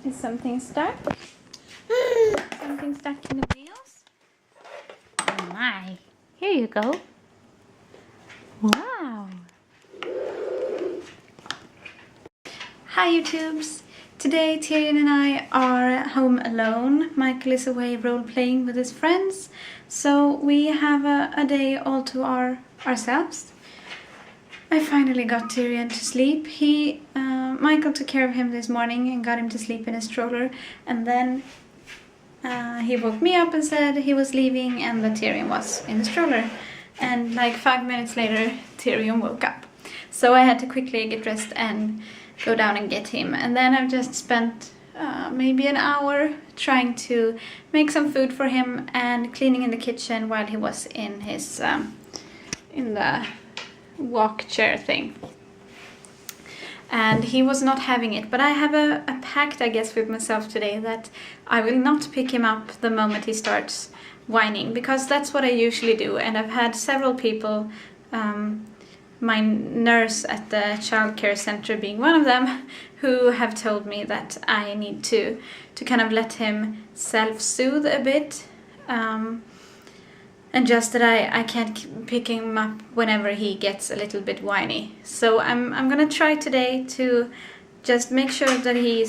Is something stuck? Something stuck in the wheels? Oh my. Here you go. Wow. Hi YouTubes. Today Tyrion and I are home alone. Michael is away role-playing with his friends. So we have a day all to ourselves. I finally got Tyrion to sleep. Michael took care of him this morning and got him to sleep in a stroller. And then he woke me up and said he was leaving and that Tyrion was in the stroller. And like 5 minutes later, Tyrion woke up. So I had to quickly get dressed and go down and get him. And then I've just spent maybe an hour trying to make some food for him and cleaning in the kitchen while he was in his in the walk chair thing. And he was not having it, but I have a pact, I guess, with myself today that I will not pick him up the moment he starts whining, because that's what I usually do. And I've had several people, my nurse at the childcare center being one of them, who have told me that I need to kind of let him self-soothe a bit, and just that I can't pick him up whenever he gets a little bit whiny. So I'm gonna try today to just make sure that he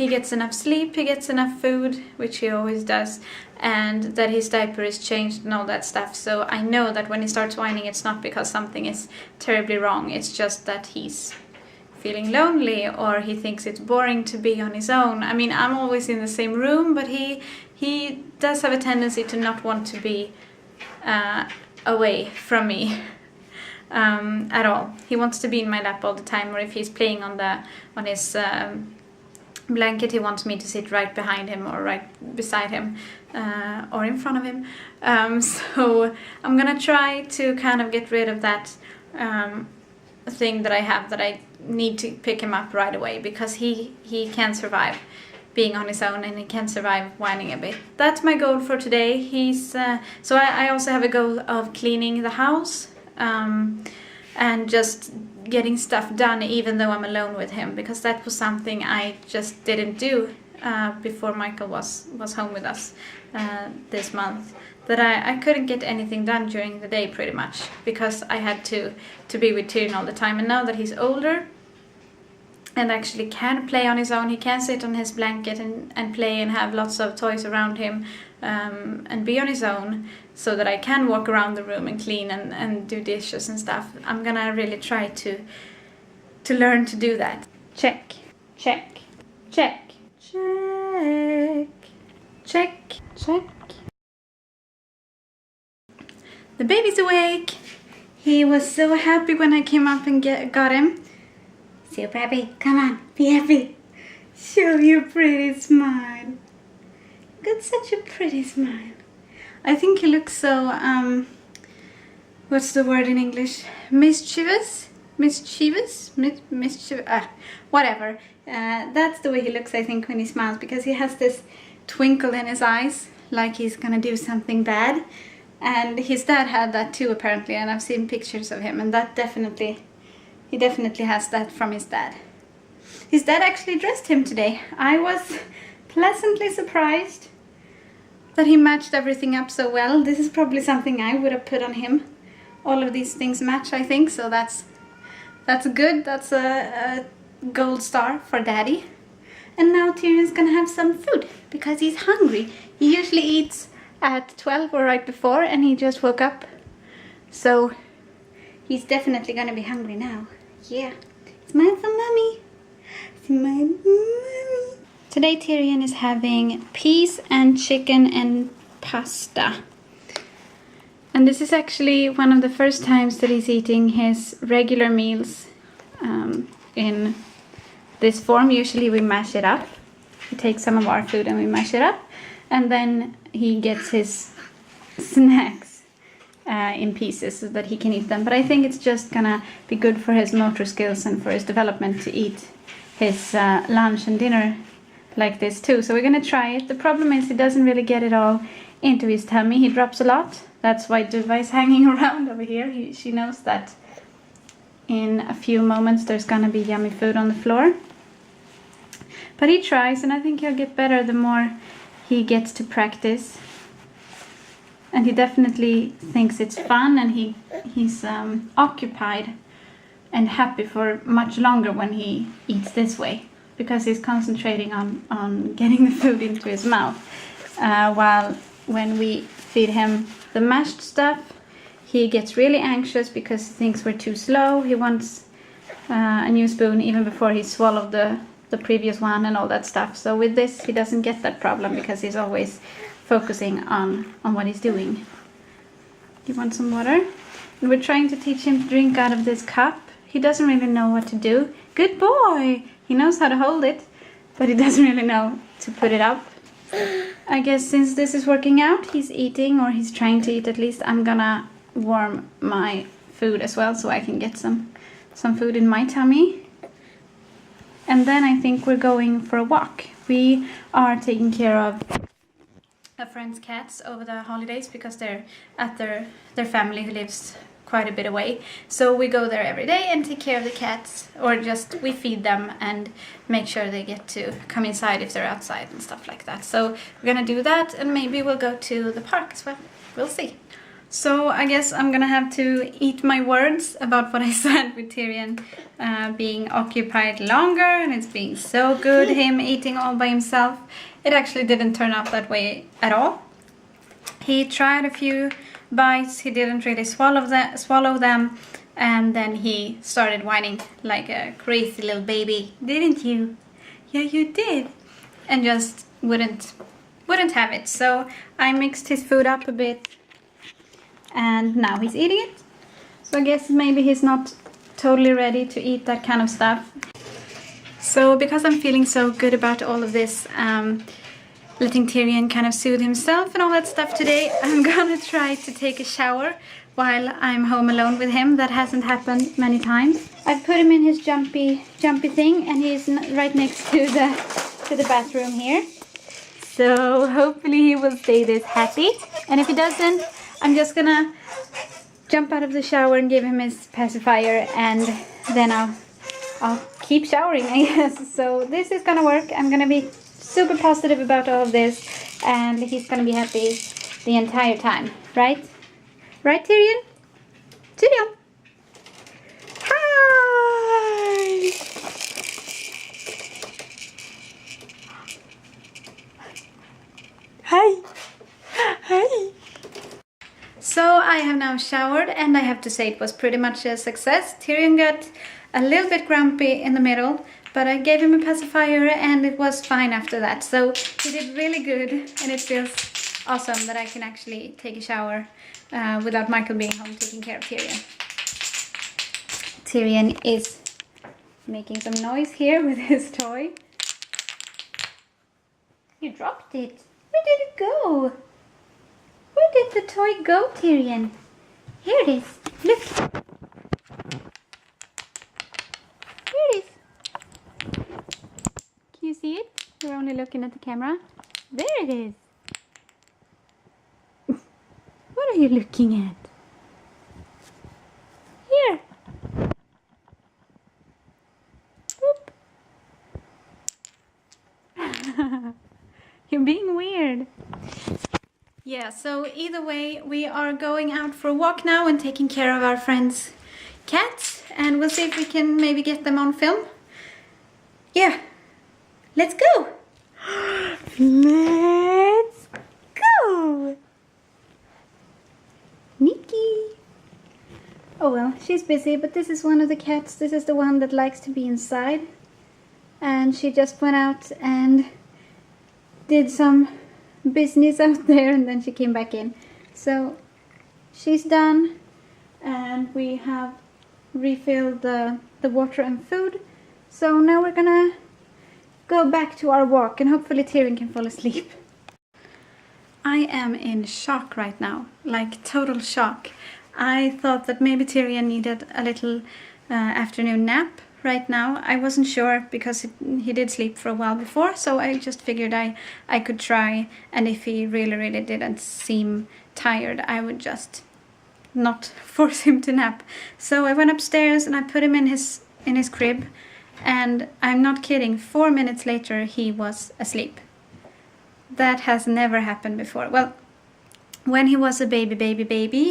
gets enough sleep, he gets enough food, which he always does, and that his diaper is changed and all that stuff. So I know that when he starts whining, it's not because something is terribly wrong. It's just that he's feeling lonely or he thinks it's boring to be on his own. I mean, I'm always in the same room, but he does have a tendency to not want to be away from me at all. He wants to be in my lap all the time, or if he's playing on his blanket, he wants me to sit right behind him or right beside him or in front of him. So I'm gonna try to kind of get rid of that thing that I have, that I need to pick him up right away, because he can survive being on his own and he can survive whining a bit. That's my goal for today. So I also have a goal of cleaning the house and just getting stuff done even though I'm alone with him, because that was something I just didn't do before Michael was home with us this month. That I couldn't get anything done during the day pretty much, because I had to be with Tyrion all the time. And now that he's older and actually can play on his own, he can sit on his blanket and play and have lots of toys around him and be on his own, so that I can walk around the room and clean and do dishes and stuff. I'm gonna really try to learn to do that. Check, check, check, check, check, check. The baby's awake. He was so happy when I came up and got him. Super happy. Come on, be happy. Show your pretty smile. Got such a pretty smile. I think he looks so, what's the word in English? Mischievous? Mischievous? Whatever. That's the way he looks, I think, when he smiles, because he has this twinkle in his eyes, like he's gonna do something bad. And his dad had that too, apparently, and I've seen pictures of him, and he definitely has that from his dad. His dad actually dressed him today. I was pleasantly surprised that he matched everything up so well. This is probably something I would have put on him. All of these things match, I think, so that's good. That's a gold star for Daddy. And now Tyrion's gonna have some food because he's hungry. He usually eats at 12 or right before, and he just woke up, so he's definitely gonna be hungry now. Yeah, smile for mommy. Smile for mommy. Today Tyrion is having peas and chicken and pasta, and this is actually one of the first times that he's eating his regular meals in this form. Usually we mash it up. We take some of our food and we mash it up, and then he gets his snacks in pieces so that he can eat them. But I think it's just gonna be good for his motor skills and for his development to eat his lunch and dinner like this too. So we're gonna try it. The problem is he doesn't really get it all into his tummy. He drops a lot. That's why Duva is hanging around over here. She knows that in a few moments there's gonna be yummy food on the floor. But he tries, and I think he'll get better the more he gets to practice. And he definitely thinks it's fun, and he's occupied and happy for much longer when he eats this way, because he's concentrating on getting the food into his mouth. While when we feed him the mashed stuff, he gets really anxious because he thinks we're too slow. He wants a new spoon even before he swallowed the previous one and all that stuff. So with this, he doesn't get that problem because he's always focusing on what he's doing. Do you want some water? And we're trying to teach him to drink out of this cup. He doesn't really know what to do. Good boy! He knows how to hold it, but he doesn't really know to put it up. I guess since this is working out, he's eating, or he's trying to eat at least. I'm gonna warm my food as well so I can get some food in my tummy. And then I think we're going for a walk. We are taking care of a friend's cats over the holidays because they're at their family who lives quite a bit away. So we go there every day and take care of the cats, or just we feed them and make sure they get to come inside if they're outside and stuff like that. So we're gonna do that, and maybe we'll go to the park as well. We'll see. So I guess I'm gonna have to eat my words about what I said with Tyrion being occupied longer, and it's being so good, him eating all by himself. It actually didn't turn out that way at all. He tried a few bites, he didn't really swallow them, and then he started whining like a crazy little baby. Didn't you? Yeah, you did. And just wouldn't have it. So I mixed his food up a bit, and now he's eating it. So I guess maybe he's not totally ready to eat that kind of stuff. So because I'm feeling so good about all of this, letting Tyrion kind of soothe himself and all that stuff today, I'm gonna try to take a shower while I'm home alone with him. That hasn't happened many times. I've put him in his jumpy thing, and he's right next to the bathroom here. So hopefully he will stay this happy. And if he doesn't, I'm just gonna jump out of the shower and give him his pacifier, and then I'll keep showering, I guess. So this is gonna work. I'm gonna be super positive about all of this, and he's gonna be happy the entire time, right? Right, Tyrion? Tyrion! Hi! Hi! Hi! So I have now showered, and I have to say it was pretty much a success. Tyrion got a little bit grumpy in the middle, but I gave him a pacifier and it was fine after that. So he did really good, and it feels awesome that I can actually take a shower without Michael being home taking care of Tyrion. Tyrion is making some noise here with his toy. You dropped it. Where did it go? Where did the toy go, Tyrion? Here it is. Look. Here it is. Can you see it? You're only looking at the camera. There it is. What are you looking at? Here. Whoop. You're being weird. Yeah, so either way, we are going out for a walk now and taking care of our friends' cats, and we'll see if we can maybe get them on film. Yeah, let's go! Let's go! Nikki! Oh well, she's busy, but this is one of the cats. This is the one that likes to be inside. And she just went out and did some business out there, and then she came back in. So she's done, and we have refilled the water and food. So now we're gonna go back to our walk, and hopefully Tyrion can fall asleep. I am in shock right now, like total shock. I thought that maybe Tyrion needed a little afternoon nap right now. I wasn't sure because he did sleep for a while before, so I just figured I could try, and if he really didn't seem tired, I would just not force him to nap. So I went upstairs and I put him in his crib, And I'm not kidding, 4 minutes later he was asleep. That has never happened before. Well, when he was a baby,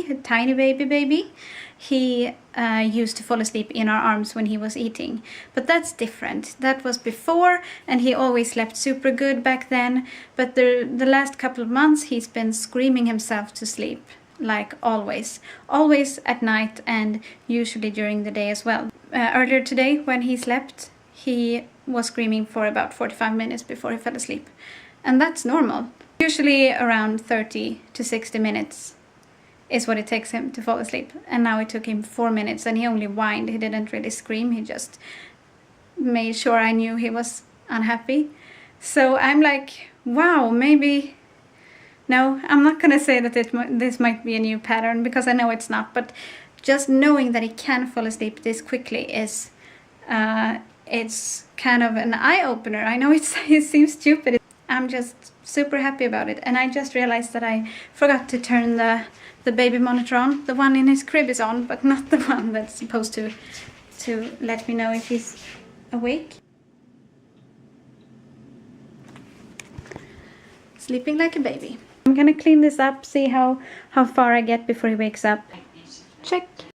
a tiny baby, he used to fall asleep in our arms when he was eating. But that's different. That was before, and he always slept super good back then. But the last couple of months he's been screaming himself to sleep, like always. Always at night and usually during the day as well. Earlier today when he slept, he was screaming for about 45 minutes before he fell asleep. And that's normal. Usually around 30 to 60 minutes is what it takes him to fall asleep. And now it took him 4 minutes, and he only whined. He didn't really scream. He just made sure I knew he was unhappy. So I'm like, wow, maybe... No, I'm not going to say that this might be a new pattern, because I know it's not. But just knowing that he can fall asleep this quickly is... it's kind of an eye-opener. I know it seems stupid. I'm just super happy about it. And I just realized that I forgot to turn the baby monitor on. The one in his crib is on, but not the one that's supposed to let me know if he's awake. Sleeping like a baby. I'm gonna clean this up, see how far I get before he wakes up. Check.